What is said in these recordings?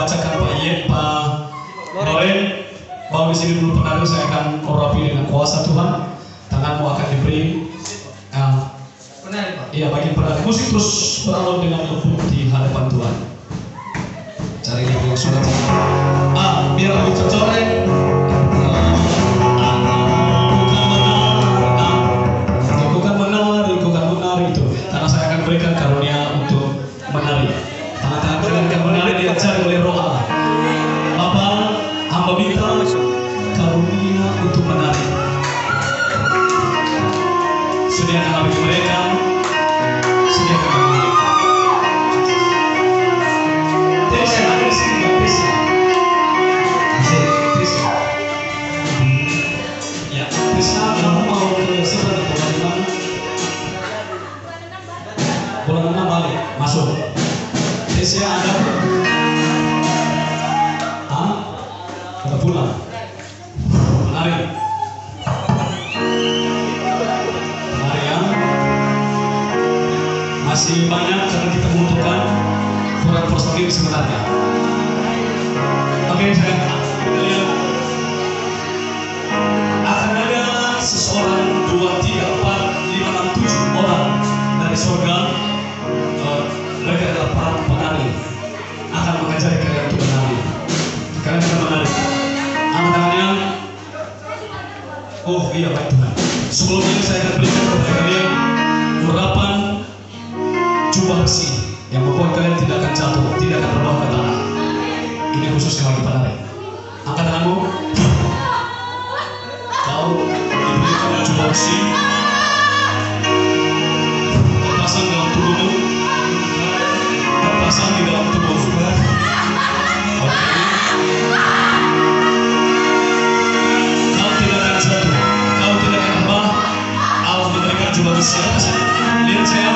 bacakan Pak Ye, Pak Loren. Bahwa di sini dulu penari saya akan urapi dengan kuasa Tuhan. Tanganmu akan diberi. Penari Pak. Iya, bagi penari musik terus beralun dengan lembut di hadapan Tuhan. Cari yang sudah biar lebih tercoreng. Menari itu karena saya akan berikan karunia untuk menari. Tangan-tangan kalian akan menari diajari oleh Roh Allah. Bapa, hamba minta karunia untuk menari. Sediakan bagi mereka, sediakan bagi mereka. Ya, Krisna, kamu mau ke seberang bulan 6? Bulan 6 balik, masuk. Tesya ada? Ada pulang. Menari. Menari ya. Masih banyak karena kita membutuhkan kurang personil sebenarnya. Oke, saya lihat. Akan ada seseorang, 2, 3, 4, 5, 6, 7 orang dari surga. Mereka adalah para penari. Akan mengajari kalian untuk menari. Kalian akan menari. Angkat tangannya. Oh iya, baik Tuhan. Sebelumnya saya akan berikan kepada kalian urapan jubah besi yang membuat kalian tidak akan jatuh, tidak akan terbang ke tanah. Ini khususnya bagi penari. Angkat tanganmu. Kau diberikan jubah besi terpasang dalam tubuhmu, terpasang di dalam tubuhmu. Oke. Kau tidak akan jatuh, kau tidak akan apa? Allah memberikan jubah besi. Lihat saya.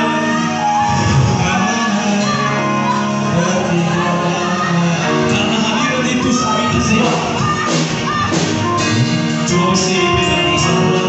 Karena hadirat itu saling tersiap. Jubah besi diberikan bersama.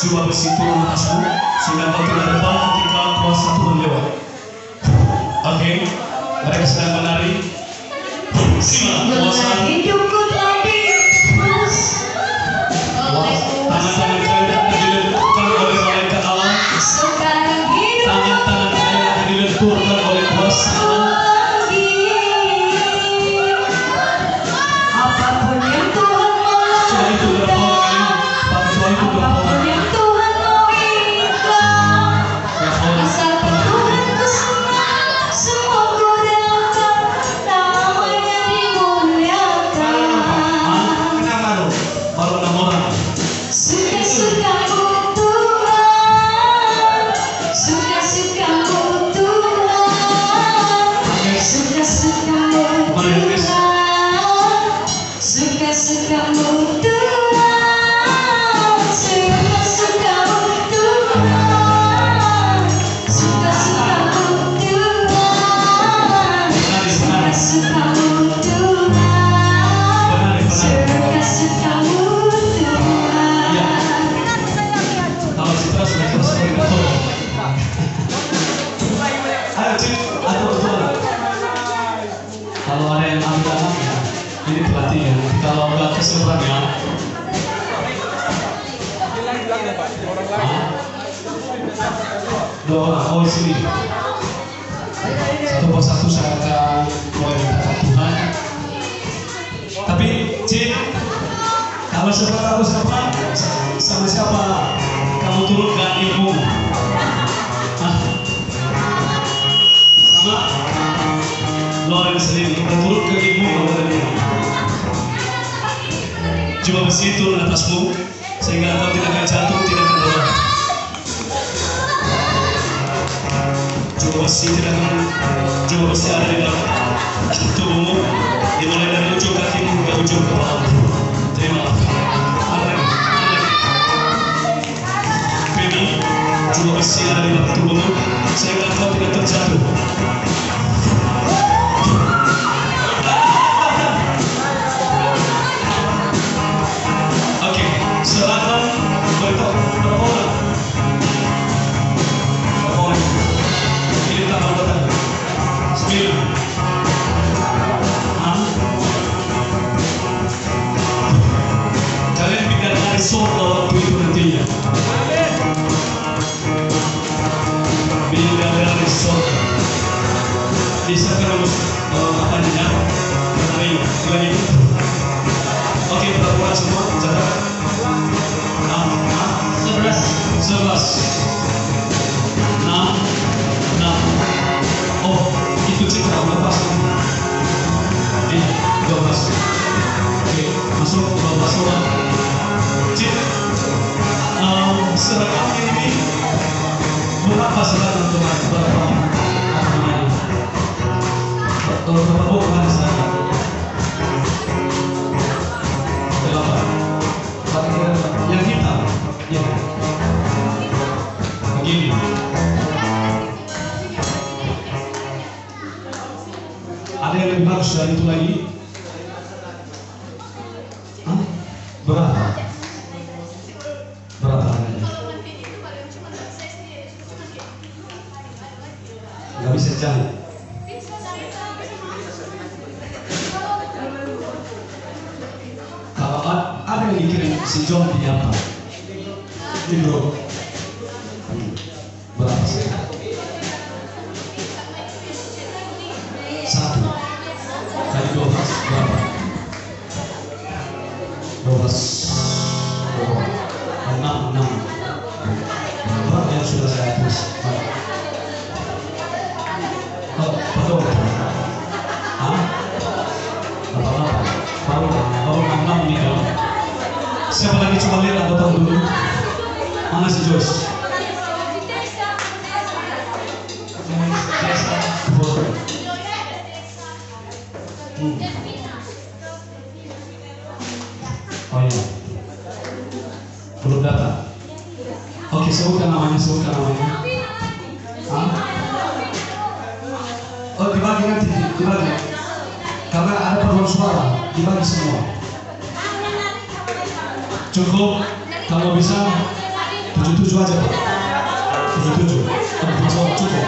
Coba besi turun atasmu sehingga kau tidak depan ketika kuasa Tuhan lewat. Oke, mereka sedang menari. Simak kuasa. Tangan-tangan kalian akan dilenturkan oleh malaikat Allah. Tangan-tangan kalian akan dilenturkan oleh kuasa Allah. Apapun yang Tuhan mau Coba itu berapa kali? Coba itu berapa apapun kali? yang Tuhan mau inginkan, asalkan Tuhan bersemangat, semua ku relakan, namanya dimuliakan. Kenapa lo? Baru 6 orang. Suka-sukamu Tuhan, suka-sukamu Tuhan, suka-sukamu Tuhan, suka-sukamu Tuhan, suka-sukamu Tuhan, suka-sukamu Tuhan, suka-sukamu Tuhan, suka-sukamu Ya. Tuhan. Kalau Citra sudah selesai betul. Ayo Cik, atur betul. Kalau ada yang ambil anaknya, ini pelatihan. Kalau nggak keseluruhannya, dua orang. Oh di sini. Satu persatu saya akan mulai minta Tuhan. Tapi Cik, kalau siapa sama siapa kamu turunkan ilmu? Hah? Sama Loren sendiri, kita turun ke ilmu ini. Coba besi turun atasmu sehingga kau tidak akan jatuh, tidak akan dorong. Coba besi ada di dalam tubuhmu, dimulai dari ujung kakimu hingga ujung kepalamu. Terima kasih. Baby, coba besi ada di dalam tubuhmu sehingga kau tidak terjatuh. Oke, silakan beritahu berapa orang? Berapa orang? Ini tambah berapa? 9. Kalian bikin hari surga waktu itu nantinya. Bikin hari surga. Bisa kan apa namanya? Lagi. Oke, berapa orang semua? Catat. 11. 6. Oh, itu Citra udah pas. Oke, 12. Oke, masuk 12 orang. Cik, seragam ini berapa seragam teman? Berapa namanya? Berapa bukan seragam? 8. Yang hitam, ya. Begini. Ada yang lebih bagus dari itu lagi? Hah? Berapa? Berapa harganya? Gak bisa cari. Kalau ada yang dikirim si John di apa? Di bro. Berapa sih? 1 kali 12 berapa? 12 6 berapa yang sudah saya tulis? Oh, betul. Hah? Baru 66 ini kan? Siapa lagi coba lihat anggota dulu? Mana si Joyce? Oh iya, belum datang. Oke, sebutkan namanya. Hah? Oh, dibagi nanti, dibagi. Karena ada perubahan suara, dibagi semua. Cukup, kalau bisa 7 aja Pak. 7. Masuk cukup.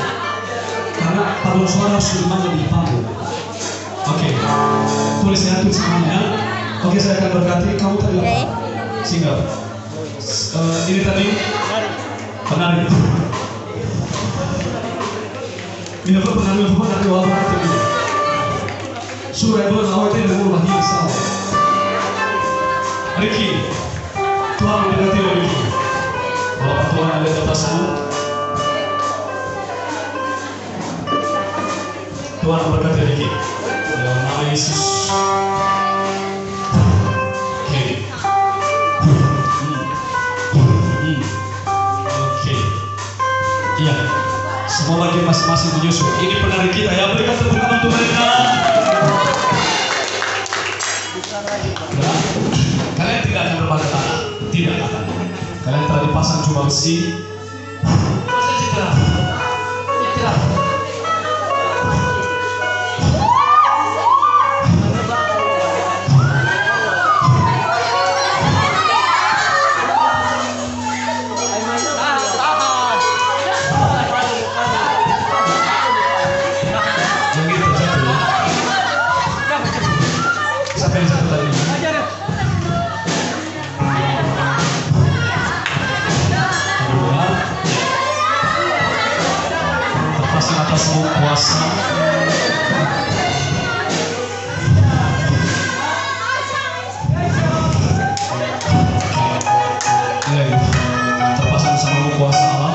Karena paduan suara harus dimana di panggung. Oke. Tulis ya, tulis semuanya. Oke, saya akan berkati. Kamu tadi apa? Single. Ini tadi penari. Ini apa penari apa nanti wabah itu. Surah itu awal itu yang murah ini salah. Ricky, Tuhan memberkati Ricky. Walaupun Tuhan ada di atasmu, Tuhan memberkati Ricky. Dalam nama Yesus. Oke. Oke. Iya. Semua bagian masing-masing menyusul. Ini penari kita ya. Berikan tepuk tangan untuk mereka. Ya. Kalian tidak akan berbalik tanah. Tidak akan. Kalian telah dipasang cuma besi. Citra. Siapa yang satu tadi? Terpasang atasmu kuasa. Terpasang bersamamu kuasa Allah,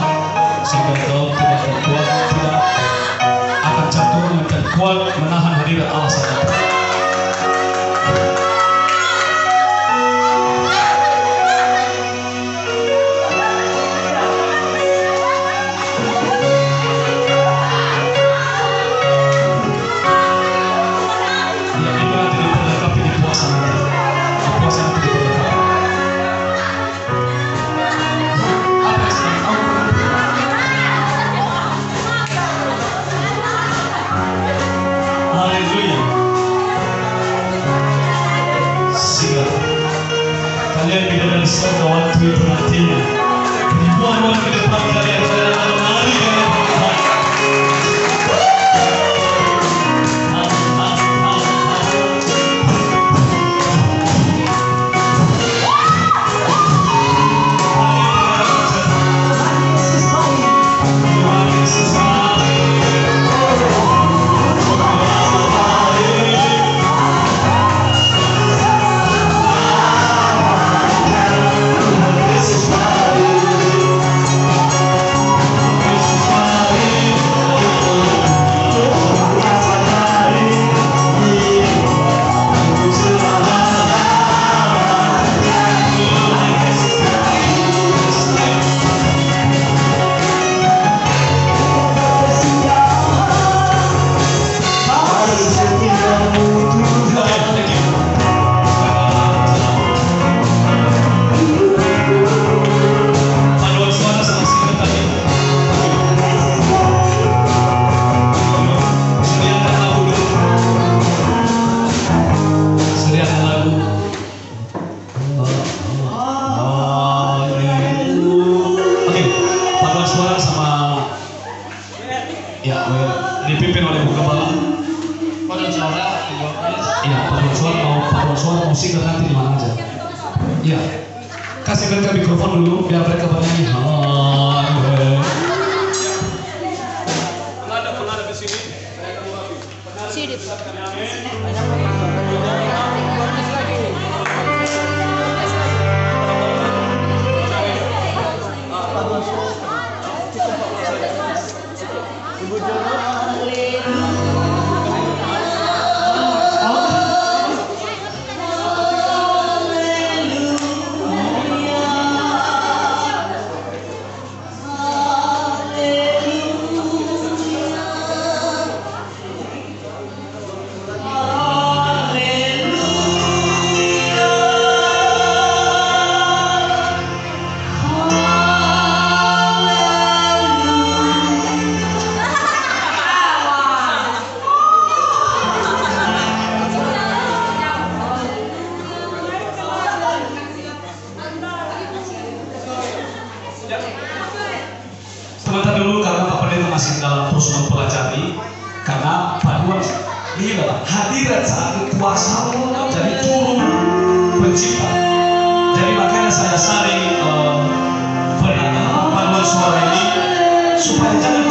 sehingga kau tidak akan kuat, tidak akan jatuh, dan kuat menahan hadirat Allah saja. Kalian tidak dari surga waktu itu nantinya. Ribuan orang ke depan kalian akan menari dengan Tuhan. Dipimpin oleh Bu Gembala. Paduan suara, Iya, paduan suara musik nanti di mana aja. Iya. Kasih mereka mikrofon dulu biar mereka bernyanyi. Penada di sini. Sini. Sebentar dulu karena Pak Pendeta masih dalam terus mempelajari, karena paduan ini adalah hadirat saat kuasa Allah jadi juru pencipta. Jadi makanya saya sering paduan suara ini supaya jangan